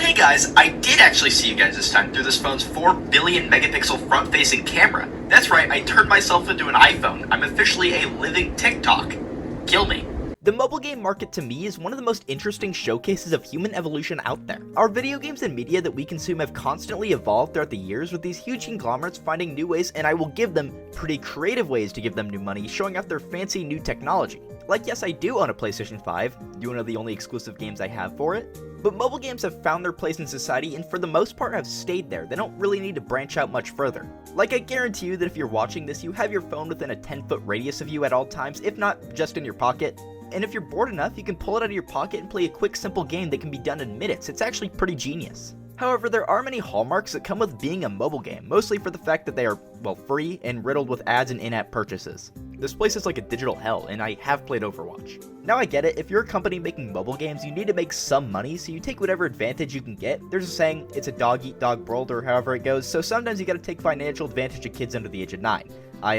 Hey guys, I did actually see you guys this time through this phone's 4 billion megapixel front-facing camera. That's right, I turned myself into an iPhone. I'm officially a living TikTok. Kill me. The mobile game market to me is one of the most interesting showcases of human evolution out there. Our video games and media that we consume have constantly evolved throughout the years, with these huge conglomerates finding new ways, and I will give them pretty creative ways to give them new money, showing off their fancy new technology. Like, yes, I do own a PlayStation 5, one of the only exclusive games I have for it, but mobile games have found their place in society and for the most part have stayed there. They don't really need to branch out much further. Like, I guarantee you that if you're watching this, you have your phone within a 10-foot radius of you at all times, if not just in your pocket. And if you're bored enough, you can pull it out of your pocket and play a quick, simple game that can be done in minutes. It's actually pretty genius. However, there are many hallmarks that come with being a mobile game, mostly for the fact that they are, well, free and riddled with ads and in-app purchases. This place is like a digital hell, and I have played Overwatch. Now I get it, if you're a company making mobile games, you need to make some money, so you take whatever advantage you can get. There's a saying, it's a dog-eat-dog world, or however it goes, so sometimes you gotta take financial advantage of kids under the age of 9. I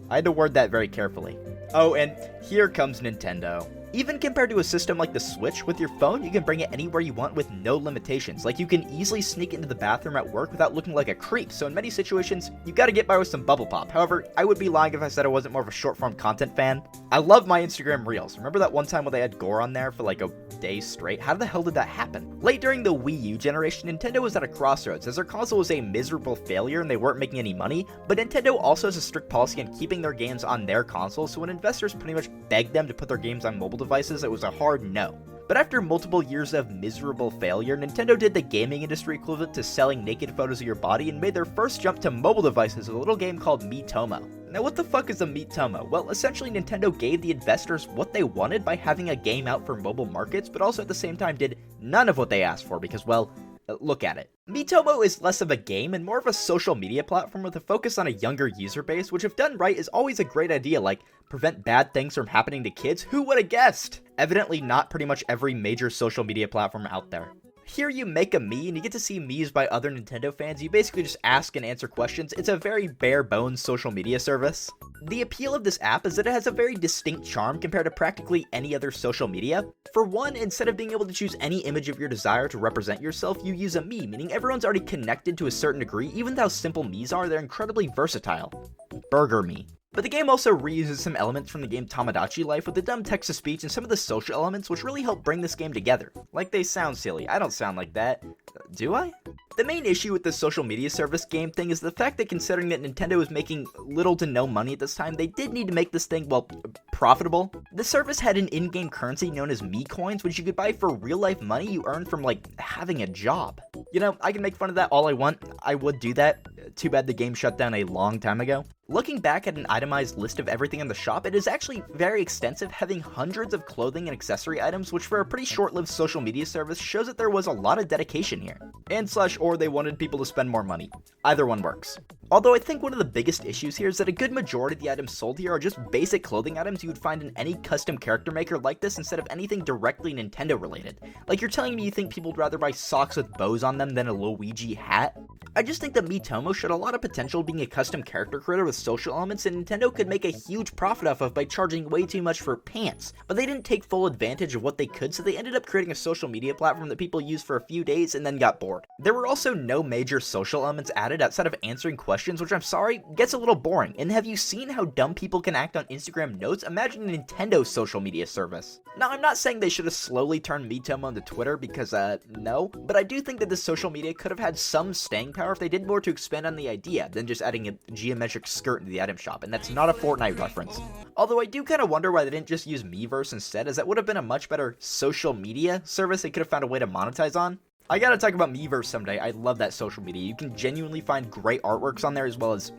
had to word that very carefully. Oh, and here comes Nintendo. Even compared to a system like the Switch, with your phone, you can bring it anywhere you want with no limitations. Like, you can easily sneak into the bathroom at work without looking like a creep, so in many situations, you gotta get by with some bubble pop. However, I would be lying if I said I wasn't more of a short-form content fan. I love my Instagram Reels. Remember that one time when they had gore on there for like a day straight? How the hell did that happen? Late during the Wii U generation, Nintendo was at a crossroads, as their console was a miserable failure and they weren't making any money, but Nintendo also has a strict policy on keeping their games on their console, so when investors pretty much begged them to put their games on mobile devices, it was a hard no. But after multiple years of miserable failure, Nintendo did the gaming industry equivalent to selling naked photos of your body and made their first jump to mobile devices with a little game called Miitomo. Now, what the fuck is a Miitomo? Well, essentially Nintendo gave the investors what they wanted by having a game out for mobile markets, but also at the same time did none of what they asked for because, well, look at it. Miitomo is less of a game and more of a social media platform with a focus on a younger user base, which if done right is always a great idea, like prevent bad things from happening to kids. Who would have guessed? Evidently not pretty much every major social media platform out there. Here you make a Mii and you get to see Miis by other Nintendo fans. You basically just ask and answer questions. It's a very bare bones social media service. The appeal of this app is that it has a very distinct charm compared to practically any other social media. For one, instead of being able to choose any image of your desire to represent yourself, you use a Mii, meaning everyone's already connected to a certain degree. Even though simple Miis are, they're incredibly versatile. Burger Mii. But the game also reuses some elements from the game Tomodachi Life with the dumb text-to-speech and some of the social elements which really help bring this game together. Like, they sound silly. I don't sound like that. Do I? The main issue with the social media service game thing is the fact that considering that Nintendo was making little to no money at this time, they did need to make this thing, well, profitable. The service had an in-game currency known as Mii coins, which you could buy for real-life money you earn from, like, having a job. You know, I can make fun of that all I want. I would do that. Too bad the game shut down a long time ago. Looking back at an itemized list of everything in the shop, it is actually very extensive, having hundreds of clothing and accessory items, which for a pretty short-lived social media service shows that there was a lot of dedication here. Or they wanted people to spend more money. Either one works. Although I think one of the biggest issues here is that a good majority of the items sold here are just basic clothing items you would find in any custom character maker like this instead of anything directly Nintendo related. Like, you're telling me you think people would rather buy socks with bows on them than a Luigi hat? I just think that Miitomo showed a lot of potential being a custom character creator with social elements and Nintendo could make a huge profit off of by charging way too much for pants. But they didn't take full advantage of what they could, so they ended up creating a social media platform that people used for a few days and then got bored. There were also no major social elements added outside of answering questions, which I'm sorry, gets a little boring. And have you seen how dumb people can act on Instagram notes? Imagine a Nintendo social media service. Now, I'm not saying they should have slowly turned Miitomo into Twitter because, no, but I do think that this social media could have had some staying power if they did more to expand on the idea than just adding a geometric skirt into the item shop, and that's not a Fortnite reference. Although I do kind of wonder why they didn't just use Miiverse instead, as that would have been a much better social media service they could have found a way to monetize on. I gotta talk about Miiverse someday. I love that social media. You can genuinely find great artworks on there as well as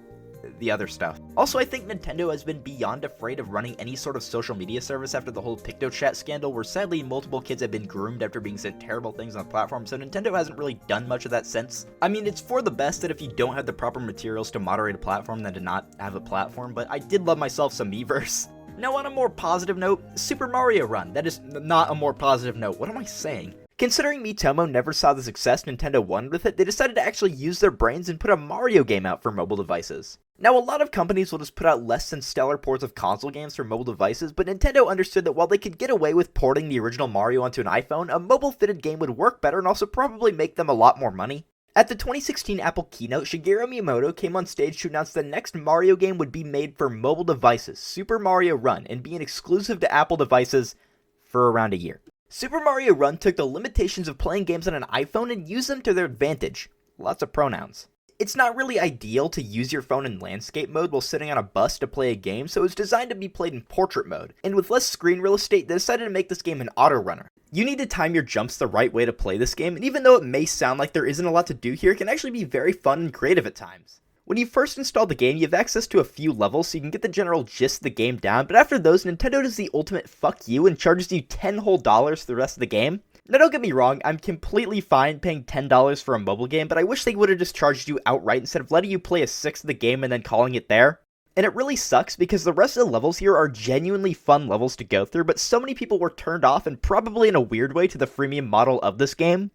the other stuff. Also, I think Nintendo has been beyond afraid of running any sort of social media service after the whole PictoChat scandal, where sadly multiple kids have been groomed after being said terrible things on the platform, so Nintendo hasn't really done much of that since. I mean, it's for the best that if you don't have the proper materials to moderate a platform than to not have a platform, but I did love myself some Miiverse. Now, on a more positive note, Super Mario Run. That is not a more positive note. What am I saying? Considering Miitomo never saw the success Nintendo wanted with it, they decided to actually use their brains and put a Mario game out for mobile devices. Now, a lot of companies will just put out less than stellar ports of console games for mobile devices, but Nintendo understood that while they could get away with porting the original Mario onto an iPhone, a mobile-fitted game would work better and also probably make them a lot more money. At the 2016 Apple keynote, Shigeru Miyamoto came on stage to announce the next Mario game would be made for mobile devices, Super Mario Run, and be an exclusive to Apple devices for around a year. Super Mario Run took the limitations of playing games on an iPhone and used them to their advantage. Lots of pronouns. It's not really ideal to use your phone in landscape mode while sitting on a bus to play a game, so it's designed to be played in portrait mode, and with less screen real estate, they decided to make this game an auto runner. You need to time your jumps the right way to play this game, and even though it may sound like there isn't a lot to do here, it can actually be very fun and creative at times. When you first install the game, you have access to a few levels so you can get the general gist of the game down, but after those, Nintendo does the ultimate fuck you and charges you $10 whole for the rest of the game. Now don't get me wrong, I'm completely fine paying $10 for a mobile game, but I wish they would have just charged you outright instead of letting you play a sixth of the game and then calling it there. And it really sucks because the rest of the levels here are genuinely fun levels to go through, but so many people were turned off, and probably in a weird way, to the freemium model of this game.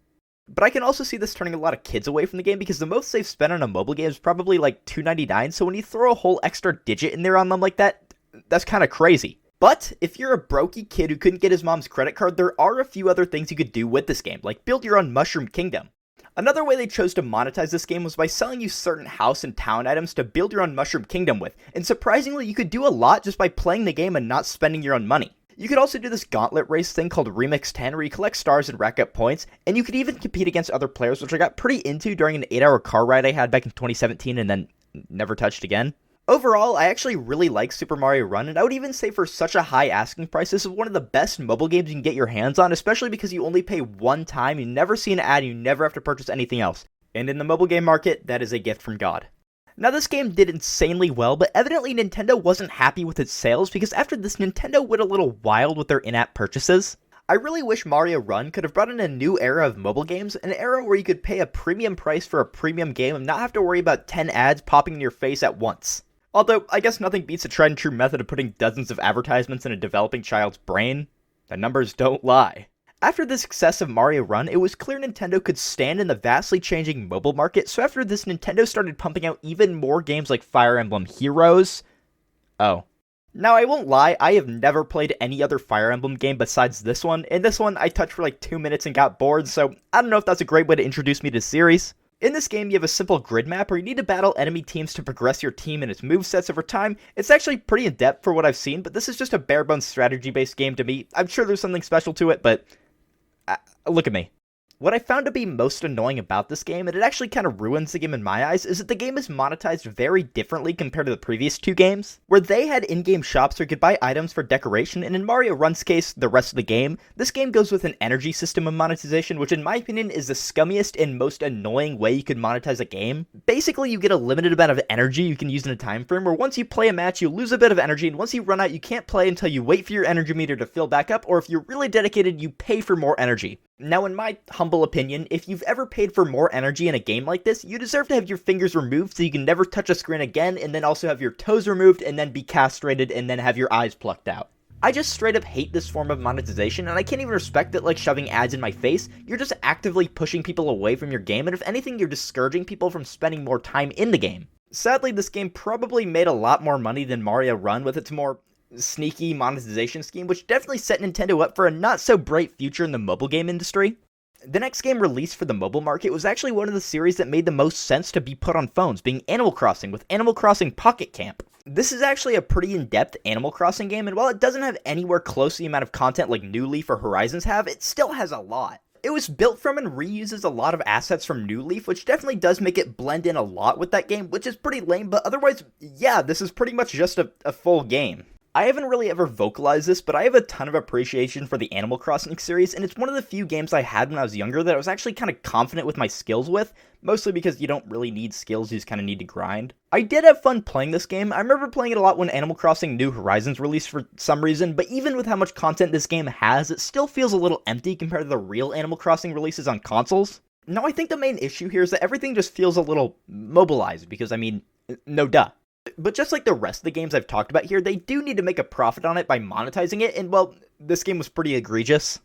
But I can also see this turning a lot of kids away from the game because the most they've spent on a mobile game is probably like $2.99, so when you throw a whole extra digit in there on them like that, that's kind of crazy. But if you're a brokey kid who couldn't get his mom's credit card, there are a few other things you could do with this game, like build your own Mushroom Kingdom. Another way they chose to monetize this game was by selling you certain house and town items to build your own Mushroom Kingdom with, and surprisingly you could do a lot just by playing the game and not spending your own money. You could also do this gauntlet race thing called Remix 10 where you collect stars and rack up points, and you could even compete against other players, which I got pretty into during an 8-hour car ride I had back in 2017 and then never touched again. Overall, I actually really like Super Mario Run, and I would even say for such a high asking price, this is one of the best mobile games you can get your hands on, especially because you only pay one time, you never see an ad, and you never have to purchase anything else. And in the mobile game market, that is a gift from God. Now this game did insanely well, but evidently Nintendo wasn't happy with its sales because after this Nintendo went a little wild with their in-app purchases. I really wish Mario Run could have brought in a new era of mobile games, an era where you could pay a premium price for a premium game and not have to worry about 10 ads popping in your face at once. Although, I guess nothing beats a tried and true method of putting dozens of advertisements in a developing child's brain. The numbers don't lie. After the success of Mario Run, it was clear Nintendo could stand in the vastly changing mobile market, so after this Nintendo started pumping out even more games like Fire Emblem Heroes. Oh. Now I won't lie, I have never played any other Fire Emblem game besides this one, and this one I touched for like 2 minutes and got bored, so I don't know if that's a great way to introduce me to the series. In this game, you have a simple grid map where you need to battle enemy teams to progress your team and its movesets over time. It's actually pretty in-depth for what I've seen, but this is just a bare-bones strategy-based game to me. I'm sure there's something special to it, but look at me. What I found to be most annoying about this game, and it actually kind of ruins the game in my eyes, is that the game is monetized very differently compared to the previous two games, where they had in-game shops where you could buy items for decoration, and in Mario Run's case, the rest of the game, this game goes with an energy system of monetization, which in my opinion is the scummiest and most annoying way you could monetize a game. Basically, you get a limited amount of energy you can use in a time frame, where once you play a match, you lose a bit of energy, and once you run out, you can't play until you wait for your energy meter to fill back up, or if you're really dedicated, you pay for more energy. Now, in my humble opinion, if you've ever paid for more energy in a game like this, you deserve to have your fingers removed so you can never touch a screen again, and then also have your toes removed, and then be castrated, and then have your eyes plucked out. I just straight up hate this form of monetization, and I can't even respect it like shoving ads in my face. You're just actively pushing people away from your game, and if anything, you're discouraging people from spending more time in the game. Sadly, this game probably made a lot more money than Mario Run with its more sneaky monetization scheme, which definitely set Nintendo up for a not so bright future in the mobile game industry. The next game released for the mobile market was actually one of the series that made the most sense to be put on phones, being Animal Crossing with Animal Crossing Pocket Camp. This is actually a pretty in-depth Animal Crossing game, and while it doesn't have anywhere close to the amount of content like New Leaf or Horizons have, it still has a lot. It was built from and reuses a lot of assets from New Leaf, which definitely does make it blend in a lot with that game, which is pretty lame, but otherwise, yeah, this is pretty much just a full game. I haven't really ever vocalized this, but I have a ton of appreciation for the Animal Crossing series, and it's one of the few games I had when I was younger that I was actually kind of confident with my skills with, mostly because you don't really need skills, you just kind of need to grind. I did have fun playing this game. I remember playing it a lot when Animal Crossing New Horizons released for some reason, but even with how much content this game has, it still feels a little empty compared to the real Animal Crossing releases on consoles. Now, I think the main issue here is that everything just feels a little mobilized, because, I mean, no duh. But just like the rest of the games I've talked about here, they do need to make a profit on it by monetizing it, and well, this game was pretty egregious.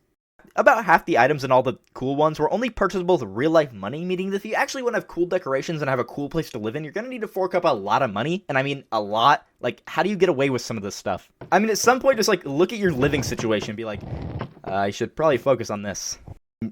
About half the items and all the cool ones were only purchasable with real-life money, meaning that if you actually want to have cool decorations and have a cool place to live in, you're going to need to fork up a lot of money, and I mean a lot. Like, how do you get away with some of this stuff? I mean, at some point, just like, look at your living situation and be like, I should probably focus on this.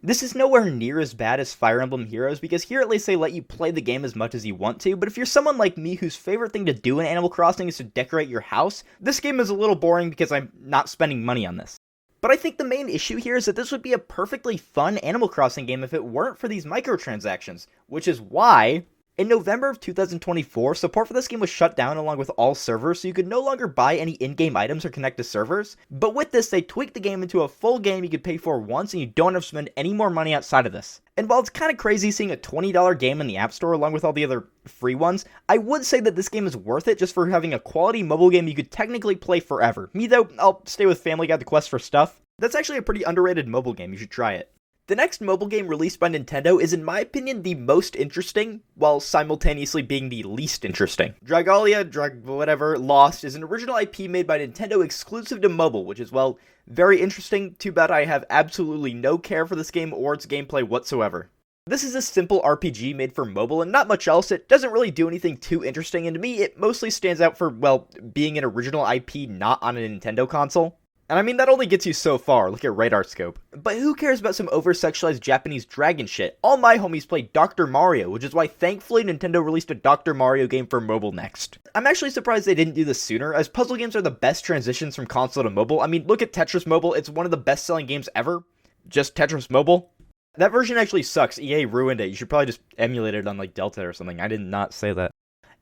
This is nowhere near as bad as Fire Emblem Heroes, because here at least they let you play the game as much as you want to, but if you're someone like me whose favorite thing to do in Animal Crossing is to decorate your house, this game is a little boring because I'm not spending money on this. But I think the main issue here is that this would be a perfectly fun Animal Crossing game if it weren't for these microtransactions, which is why, in November of 2024, support for this game was shut down along with all servers, so you could no longer buy any in-game items or connect to servers. But with this, they tweaked the game into a full game you could pay for once, and you don't have to spend any more money outside of this. And while it's kind of crazy seeing a $20 game in the App Store along with all the other free ones, I would say that this game is worth it just for having a quality mobile game you could technically play forever. Me though, I'll stay with Family Guy: The Quest for stuff. That's actually a pretty underrated mobile game, you should try it. The next mobile game released by Nintendo is in my opinion the most interesting, while simultaneously being the least interesting. Dragalia Lost is an original IP made by Nintendo exclusive to mobile, which is, well, very interesting. Too bad I have absolutely no care for this game or its gameplay whatsoever. This is a simple RPG made for mobile and not much else. It doesn't really do anything too interesting, and to me it mostly stands out for, well, being an original IP not on a Nintendo console. And I mean, that only gets you so far, look at Radar Scope. But who cares about some over-sexualized Japanese dragon shit? All my homies play Dr. Mario, which is why thankfully Nintendo released a Dr. Mario game for mobile next. I'm actually surprised they didn't do this sooner, as puzzle games are the best transitions from console to mobile. I mean, look at Tetris Mobile, it's one of the best-selling games ever. Just Tetris Mobile. That version actually sucks, EA ruined it, you should probably just emulate it on like Delta or something. I did not say that.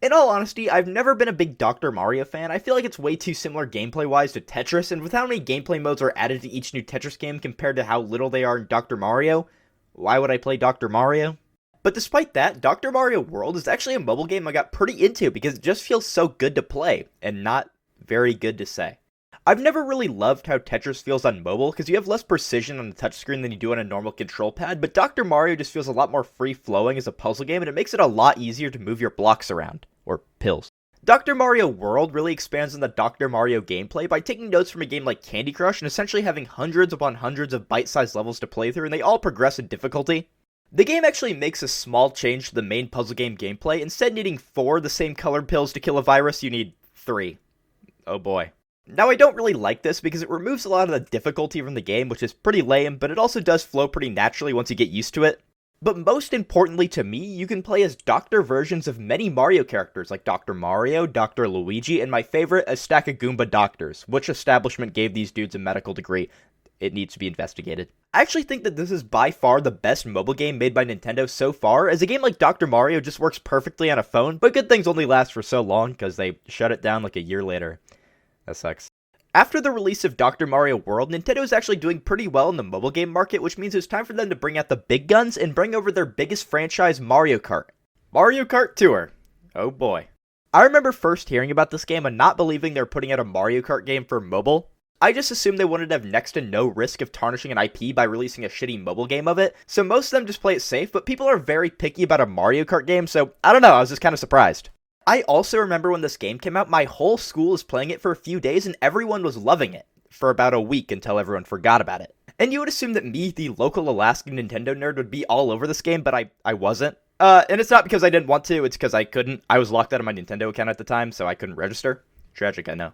In all honesty, I've never been a big Dr. Mario fan. I feel like it's way too similar gameplay-wise to Tetris, and with how many gameplay modes are added to each new Tetris game compared to how little they are in Dr. Mario, why would I play Dr. Mario? But despite that, Dr. Mario World is actually a mobile game I got pretty into because it just feels so good to play, and not very good to say. I've never really loved how Tetris feels on mobile, because you have less precision on the touchscreen than you do on a normal control pad, but Dr. Mario just feels a lot more free-flowing as a puzzle game, and it makes it a lot easier to move your blocks around. Or pills. Dr. Mario World really expands on the Dr. Mario gameplay by taking notes from a game like Candy Crush and essentially having hundreds upon hundreds of bite-sized levels to play through, and they all progress in difficulty. The game actually makes a small change to the main puzzle game gameplay. Instead of needing 4 the same colored pills to kill a virus, you need 3. Oh boy. Now I don't really like this because it removes a lot of the difficulty from the game, which is pretty lame, but it also does flow pretty naturally once you get used to it. But most importantly to me, you can play as doctor versions of many Mario characters like Dr. Mario, Dr. Luigi, and my favorite, a stack of Goomba doctors. Which establishment gave these dudes a medical degree? It needs to be investigated. I actually think that this is by far the best mobile game made by Nintendo so far, as a game like Dr. Mario just works perfectly on a phone, but good things only last for so long because they shut it down like a year later. That sucks. After the release of Dr. Mario World, Nintendo is actually doing pretty well in the mobile game market, which means it's time for them to bring out the big guns and bring over their biggest franchise, Mario Kart. Mario Kart Tour. Oh boy. I remember first hearing about this game and not believing they were putting out a Mario Kart game for mobile. I just assumed they wanted to have next to no risk of tarnishing an IP by releasing a shitty mobile game of it, so most of them just play it safe, but people are very picky about a Mario Kart game, so I don't know, I was just kind of surprised. I also remember when this game came out, my whole school was playing it for a few days and everyone was loving it for about a week until everyone forgot about it. And you would assume that me, the local Alaskan Nintendo nerd, would be all over this game, but I wasn't. And it's not because I didn't want to, it's because I couldn't. I was locked out of my Nintendo account at the time, so I couldn't register. Tragic, I know.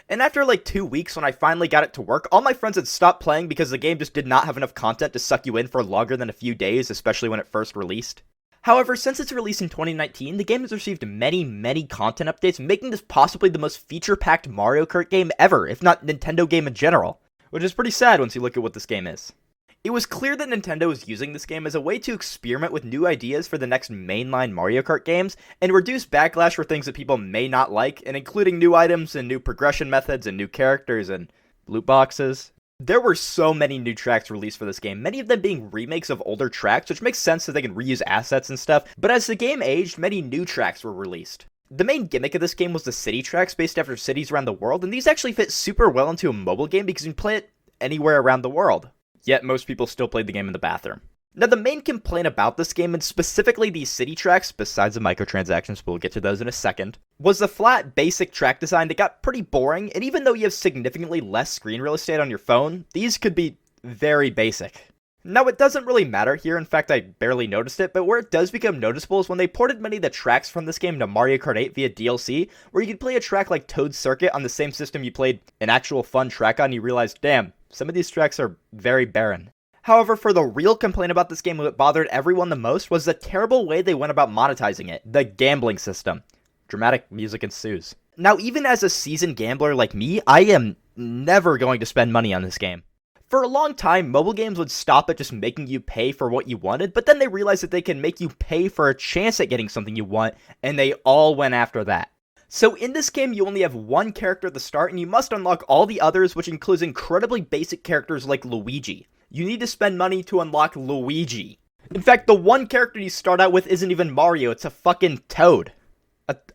And after like 2 weeks when I finally got it to work, all my friends had stopped playing because the game just did not have enough content to suck you in for longer than a few days, especially when it first released. However, since its release in 2019, the game has received many content updates, making this possibly the most feature-packed Mario Kart game ever, if not Nintendo game in general, which is pretty sad once you look at what this game is. It was clear that Nintendo was using this game as a way to experiment with new ideas for the next mainline Mario Kart games, and reduce backlash for things that people may not like, and including new items and new progression methods and new characters and loot boxes. There were so many new tracks released for this game, many of them being remakes of older tracks, which makes sense so they can reuse assets and stuff, but as the game aged, many new tracks were released. The main gimmick of this game was the city tracks based after cities around the world, and these actually fit super well into a mobile game because you can play it anywhere around the world. Yet most people still played the game in the bathroom. Now the main complaint about this game, and specifically these city tracks, besides the microtransactions, we'll get to those in a second, was the flat, basic track design that got pretty boring, and even though you have significantly less screen real estate on your phone, these could be very basic. Now, it doesn't really matter here, in fact I barely noticed it, but where it does become noticeable is when they ported many of the tracks from this game to Mario Kart 8 via DLC, where you could play a track like Toad Circuit on the same system you played an actual fun track on, and you realize, damn, some of these tracks are very barren. However, for the real complaint about this game, what bothered everyone the most was the terrible way they went about monetizing it, the gambling system. Dramatic music ensues. Now, even as a seasoned gambler like me, I am never going to spend money on this game. For a long time, mobile games would stop at just making you pay for what you wanted, but then they realized that they can make you pay for a chance at getting something you want, and they all went after that. So in this game, you only have one character at the start, and you must unlock all the others, which includes incredibly basic characters like Luigi. You need to spend money to unlock Luigi. In fact, the one character you start out with isn't even Mario, it's a fucking Toad.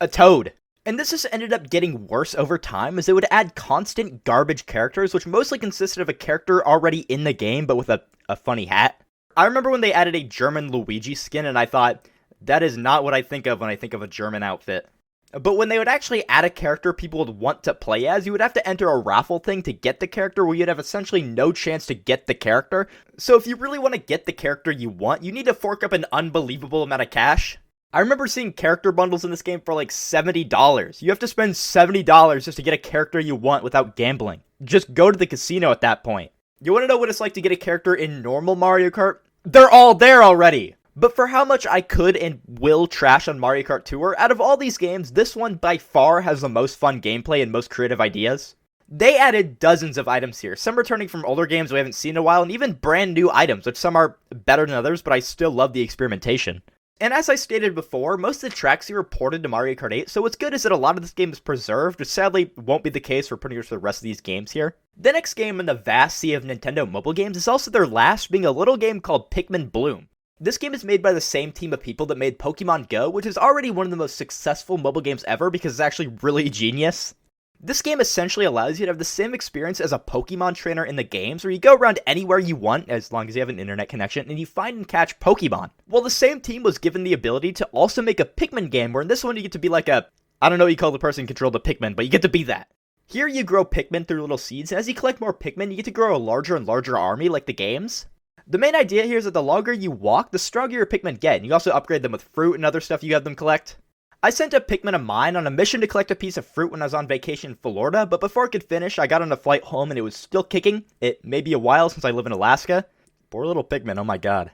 A Toad. And this just ended up getting worse over time, as it would add constant garbage characters, which mostly consisted of a character already in the game, but with a funny hat. I remember when they added a German Luigi skin, and I thought, that is not what I think of when I think of a German outfit. But when they would actually add a character people would want to play as, you would have to enter a raffle thing to get the character, where you'd have essentially no chance to get the character. So if you really want to get the character you want, you need to fork up an unbelievable amount of cash. I remember seeing character bundles in this game for like $70. You have to spend $70 just to get a character you want without gambling. Just go to the casino at that point. You want to know what it's like to get a character in normal Mario Kart? They're all there already! But for how much I could and will trash on Mario Kart Tour, out of all these games, this one by far has the most fun gameplay and most creative ideas. They added dozens of items here, some returning from older games we haven't seen in a while, and even brand new items, which some are better than others, but I still love the experimentation. And as I stated before, most of the tracks here are ported to Mario Kart 8, so what's good is that a lot of this game is preserved, which sadly won't be the case for pretty much the rest of these games here. The next game in the vast sea of Nintendo mobile games is also their last, being a little game called Pikmin Bloom. This game is made by the same team of people that made Pokemon Go, which is already one of the most successful mobile games ever because it's actually really genius. This game essentially allows you to have the same experience as a Pokemon trainer in the games, where you go around anywhere you want, as long as you have an internet connection, and you find and catch Pokemon. Well, the same team was given the ability to also make a Pikmin game, where in this one you get to be like a, I don't know what you call the person who controlled the Pikmin, but you get to be that. Here you grow Pikmin through little seeds, and as you collect more Pikmin, you get to grow a larger and larger army like the games. The main idea here is that the longer you walk, the stronger your Pikmin get, and you also upgrade them with fruit and other stuff you have them collect. I sent a Pikmin of mine on a mission to collect a piece of fruit when I was on vacation in Florida, but before it could finish, I got on a flight home and it was still kicking. It may be a while since I live in Alaska. Poor little Pikmin, oh my god.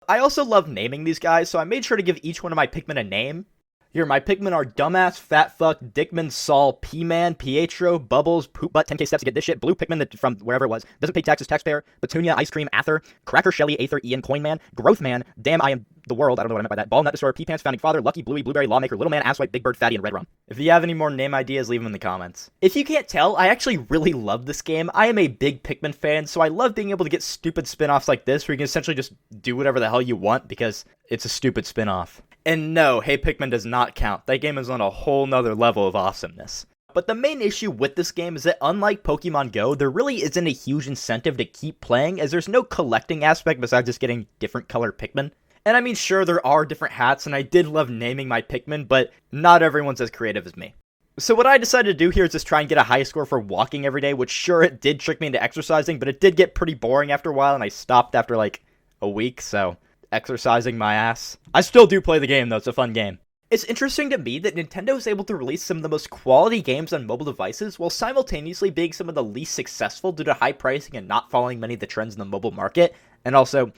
I also love naming these guys, so I made sure to give each one of my Pikmin a name. Here, my Pikmin are Dumbass, Fat Fuck, Dickman, Saul, P-Man, Pietro, Bubbles, Poop Butt, 10k steps to get this shit, Blue Pikmin from wherever it was, doesn't pay taxes, taxpayer, Petunia, Ice Cream, Ather, Cracker, Shelly, Aether, Ian, Coinman, Growth Man, Damn I Am the World, I don't know what I meant by that, Ball Nut Destroyer, Pee-Pants, Founding Father, Lucky, Bluey, Blueberry, Lawmaker, Little Man, Asswipe, Big Bird, Fatty, and Red Rum. If you have any more name ideas, leave them in the comments. If you can't tell, I actually really love this game. I am a big Pikmin fan, so I love being able to get stupid spin-offs like this, where you can essentially just do whatever the hell you want, because it's a stupid spin-off. And no, Hey Pikmin does not count. That game is on a whole nother level of awesomeness. But the main issue with this game is that unlike Pokemon Go, there really isn't a huge incentive to keep playing, as there's no collecting aspect besides just getting different colored Pikmin. And I mean, sure, there are different hats, and I did love naming my Pikmin, but not everyone's as creative as me. So what I decided to do here is just try and get a high score for walking every day, which sure, it did trick me into exercising, but it did get pretty boring after a while, and I stopped after like a week, so exercising my ass. I still do play the game though, it's a fun game. It's interesting to me that Nintendo is able to release some of the most quality games on mobile devices while simultaneously being some of the least successful due to high pricing and not following many of the trends in the mobile market, and also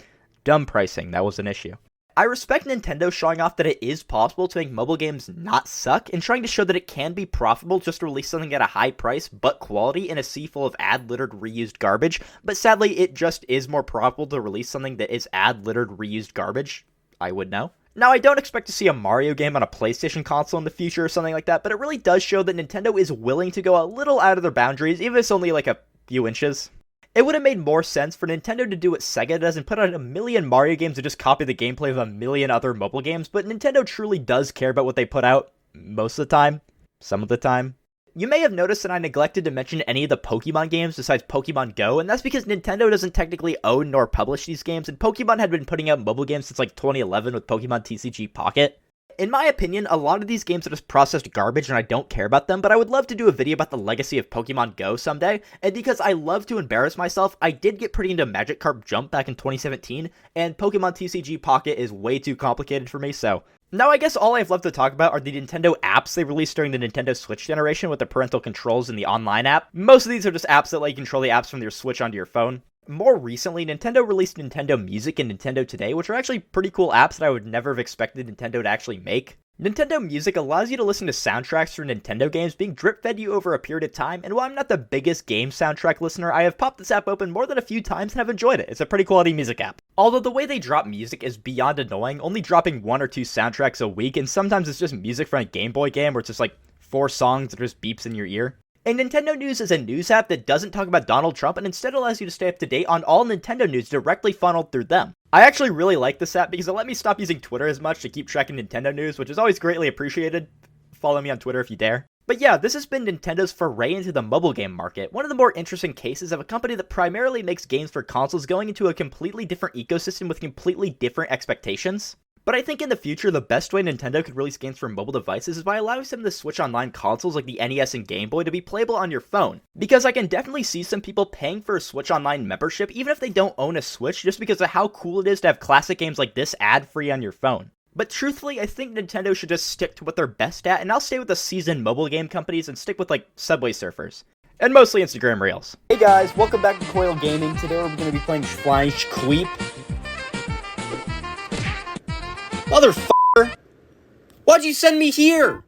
dumb pricing, that was an issue. I respect Nintendo showing off that it is possible to make mobile games not suck, and trying to show that it can be profitable just to release something at a high price but quality in a sea full of ad-littered reused garbage, but sadly it just is more profitable to release something that is ad-littered reused garbage. I would know. Now, I don't expect to see a Mario game on a PlayStation console in the future or something like that, but it really does show that Nintendo is willing to go a little out of their boundaries, even if it's only like a few inches. It would have made more sense for Nintendo to do what Sega does and put out a million Mario games and just copy the gameplay of a million other mobile games, but Nintendo truly does care about what they put out most of the time. Some of the time. You may have noticed that I neglected to mention any of the Pokemon games besides Pokemon Go, and that's because Nintendo doesn't technically own nor publish these games, and Pokemon had been putting out mobile games since like 2011 with Pokemon TCG Pocket. In my opinion, a lot of these games are just processed garbage and I don't care about them, but I would love to do a video about the legacy of Pokemon Go someday, and because I love to embarrass myself, I did get pretty into Magikarp Jump back in 2017, and Pokemon TCG Pocket is way too complicated for me, so... Now I guess all I have left to talk about are the Nintendo apps they released during the Nintendo Switch generation with the parental controls and the online app. Most of these are just apps that let you control the apps from your Switch onto your phone. More recently, Nintendo released Nintendo Music and Nintendo Today, which are actually pretty cool apps that I would never have expected Nintendo to actually make. Nintendo Music allows you to listen to soundtracks for Nintendo games being drip-fed you over a period of time, and while I'm not the biggest game soundtrack listener, I have popped this app open more than a few times and have enjoyed it. It's a pretty quality music app. Although the way they drop music is beyond annoying, only dropping 1 or 2 soundtracks a week, and sometimes it's just music from a Game Boy game where it's just like 4 songs that just beeps in your ear. And Nintendo News is a news app that doesn't talk about Donald Trump and instead allows you to stay up to date on all Nintendo news directly funneled through them. I actually really like this app because it let me stop using Twitter as much to keep tracking Nintendo news, which is always greatly appreciated. Follow me on Twitter if you dare. But yeah, this has been Nintendo's foray into the mobile game market, one of the more interesting cases of a company that primarily makes games for consoles going into a completely different ecosystem with completely different expectations. But I think in the future, the best way Nintendo could release games for mobile devices is by allowing some of the Switch Online consoles like the NES and Game Boy to be playable on your phone. Because I can definitely see some people paying for a Switch Online membership even if they don't own a Switch just because of how cool it is to have classic games like this ad-free on your phone. But truthfully, I think Nintendo should just stick to what they're best at, and I'll stay with the seasoned mobile game companies and stick with like Subway Surfers. And mostly Instagram Reels. Hey guys, welcome back to Coil Gaming. Today we're going to be playing Flying Queep. Motherfucker! Why'd you send me here?